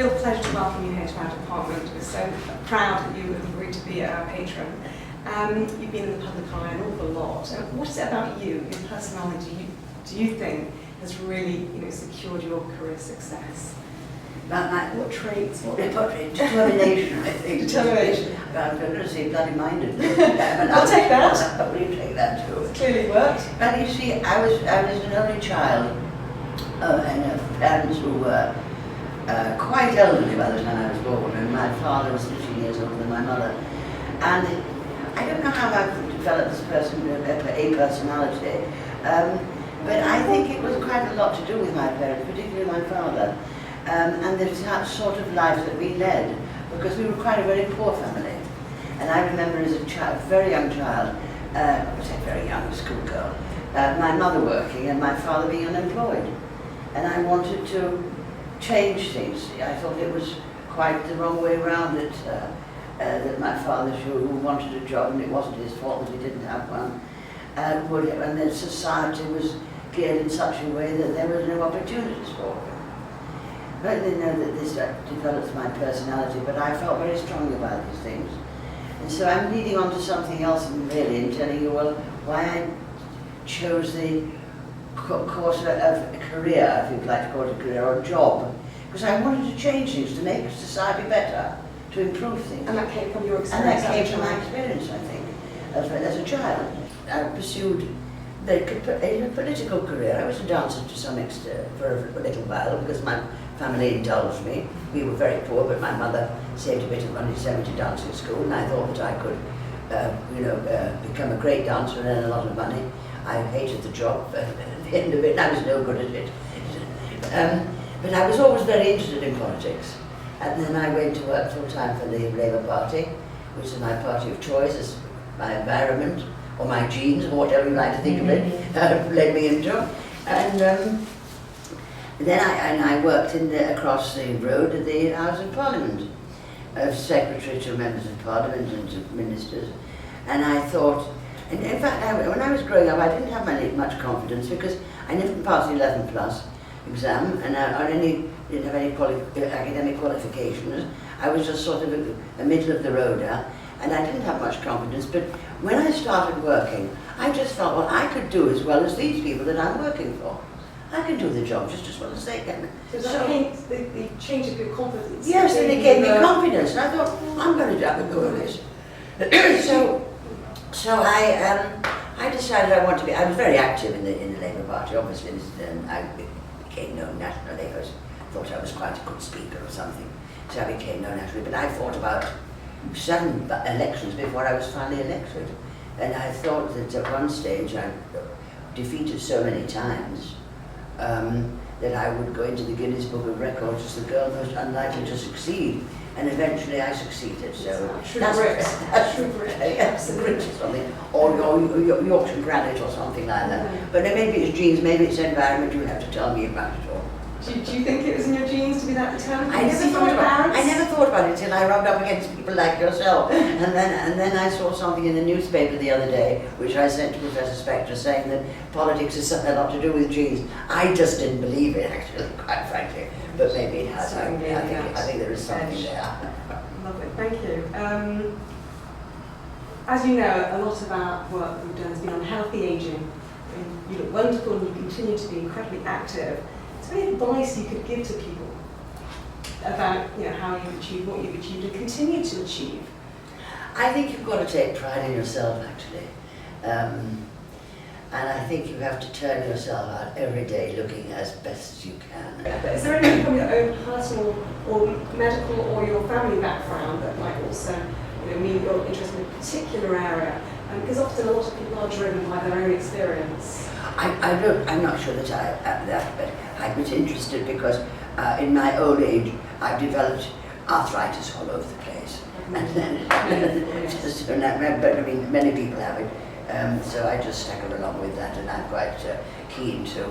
real pleasure to welcome you here to our department. We're so proud that you have agreed to be our patron. You've been in the public eye an awful lot. What is it about you, your personality, do you think has really secured your career success? What traits? Determination, I think. Determination. I'm going to say bloody minded. I'll take that. I'll take that too. It's clearly worked. But you see, I was an only child, and parents who were quite elderly by the time I was born, and my father was 15 years older than my mother. And I don't know how I've developed this personality, but I think it was quite a lot to do with my parents, particularly my father. And the sort of life that we led, because we were quite a very poor family. And I remember as a child, very young child, I was a very young schoolgirl, my mother working and my father being unemployed. And I wanted to change things. I thought it was quite the wrong way around that my father, who wanted a job, and it wasn't his fault that he didn't have one, and that society was geared in such a way that there were no opportunities for him. I don't know that this develops my personality, but I felt very strongly about these things. And so I'm leading on to something else really, and telling you, well, why I chose the course of a career, if you'd like to call it a career, or a job, because I wanted to change things, to make society better, to improve things. And that came from your experience? And that came from my experience, I think, as a child. I pursued a political career. I was a dancer to some extent for a little while, because my family indulged me. We were very poor, but my mother saved a bit of money to send me to dancing school, and I thought that I could, become a great dancer and earn a lot of money. I hated the job at the end of it, and I was no good at it. But I was always very interested in politics. And then I went to work full-time for the Labour Party, which is my party of choice, as my environment, or my genes, or whatever you like to think of it, led me into. And then I worked across the road at the House of Parliament, as secretary to members of Parliament and to ministers. And I thought, and in fact, when I was growing up, I didn't have much confidence, because I never passed the 11 plus exam, and I didn't have any academic qualifications. I was just sort of a middle of the roader, and I didn't have much confidence. But when I started working, I just felt, well, I could do as well as these people that I'm working for. I can do the job just as well as they can. So the change of your confidence? Yes, and it gave me confidence, and I thought, I'm going to have a go at this. So I decided I wanted to be. I was very active in the Labour Party, obviously. I became known nationally. I thought I was quite a good speaker or something, so I became known nationally. But I fought about 7 elections before I was finally elected, and I thought that at one stage I defeated so many times that I would go into the Guinness Book of Records as the girl most unlikely to succeed, and eventually I succeeded. So that's true Brit, absolutely, or something, or Yorkshire granite or something like that. But maybe it's genes, maybe it's environment. You have to tell me about it all. Do you think it was in your genes to be that determined? I never thought about it until I rubbed up against people like yourself, and then I saw something in the newspaper the other day, which I sent to Professor Spector, saying that politics has a lot to do with genes. I just didn't believe it, actually, quite frankly, but maybe it has. I think there is something there. Lovely, thank you. As you know, a lot of our work we've done has been on healthy ageing. You look wonderful, and you continue to be incredibly active. Is there any advice you could give to people about how you've achieved what you've achieved and continue to achieve? I think you've got to take pride in yourself, actually. And I think you have to turn yourself out every day looking as best as you can. Is there anything from your own personal or medical or your family background that might also mean you're interested in a particular area? Because often a lot of people are driven by their own experience. I'm not sure that I am that, but I was interested because in my old age I've developed arthritis all over the place. And then, but I mean, many people have it, so I just staggered along with that, and I'm quite keen to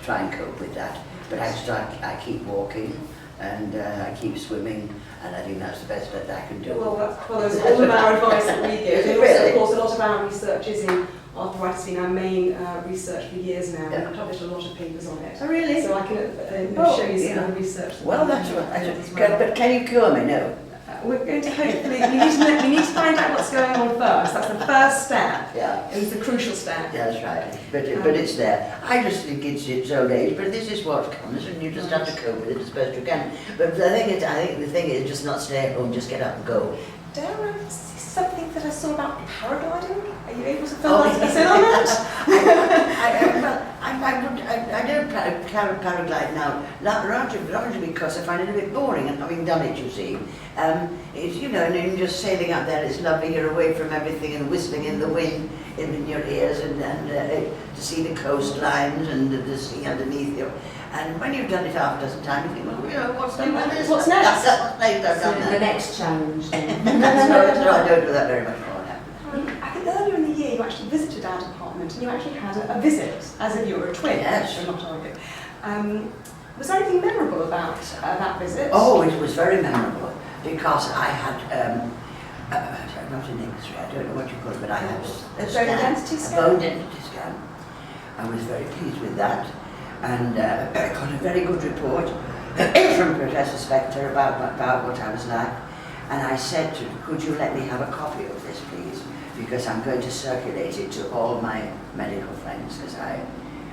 try and cope with that. But I keep walking, and I keep swimming, and I think that's the best that I can do. Well, that follows all of our advice that we give. And also, of course, a lot of our research is in arthritis being our main research for years now. We've published a lot of papers on it. Oh, really? So I can show you some of the research. Well, that's right. But can you cure me? No. We're going to hopefully, we need to find out what's going on first. That's the first step. Yeah. It's the crucial step. Yeah, that's right. But it's there. I just think it's old age, but this is what comes, and you just have to cope with it as best you can. But I think the thing is just not stay at home, just get up and go. Dare I see something that I saw about paragliding? Are you able to fill us in on that? I don't paraglide now, largely because I find it a bit boring, and having done it, you see. It's, you know, and you're just sailing out there, it's lovely, you're away from everything and whistling in the wind in your ears, and to see the coastlines and the sea underneath you. And when you've done it half a dozen times, you think, well, you know, what's next? What's next? What's next? I've done that. The next challenge then. No, I don't do that very much more now. I think earlier in the year you actually visited our department and you actually had a visit, as if you were a twin. Yes. Which I'm not arguing. Was there anything memorable about that visit? Oh, it was very memorable because I had, not an X-ray, I don't know what you call it, but I had a bone density scan? A bone density scan. I was very pleased with that, and I got a very good report from Professor Spector about what I was like. And I said to him, could you let me have a copy of this, please? Because I'm going to circulate it to all my medical friends, because I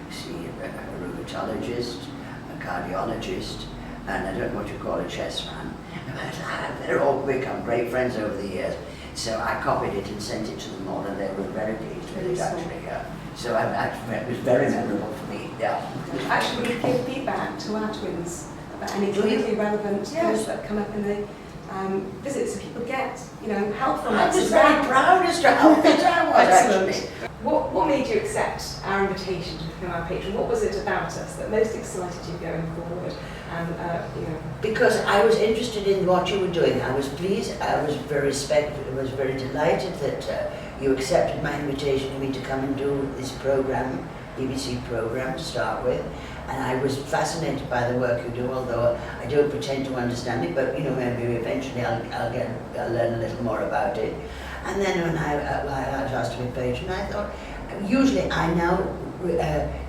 see a rheumatologist, a cardiologist, and I don't know what you call a chest man. But they're all become great friends over the years. So I copied it and sent it to them all, and they were very pleased with it, actually. So it was very memorable for me, yeah. Actually, we give feedback to our twins about any clinically relevant things that come up in the visits, so people get, you know, help from us. I was very proud as to how fit I was, actually. What made you accept our invitation to become our patron? What was it about us that most excited you going forward? And you know, because I was interested in what you were doing. I was pleased. I was very delighted that you accepted my invitation for me to come and do this program, BBC program to start with. And I was fascinated by the work you do, although I don't pretend to understand it, but you know, maybe eventually I'll learn a little more about it. And then when I was asked to be patron, I thought, usually I now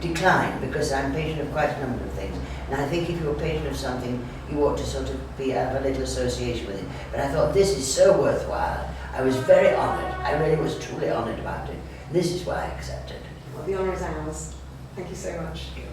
decline because I'm patron of quite a number of things. And I think if you're a patron of something, you ought to sort of have a little association with it. But I thought this is so worthwhile. I was very honoured. I really was truly honoured about it. This is why I accepted. well, the honour is ours. Thank you so much. Thank you.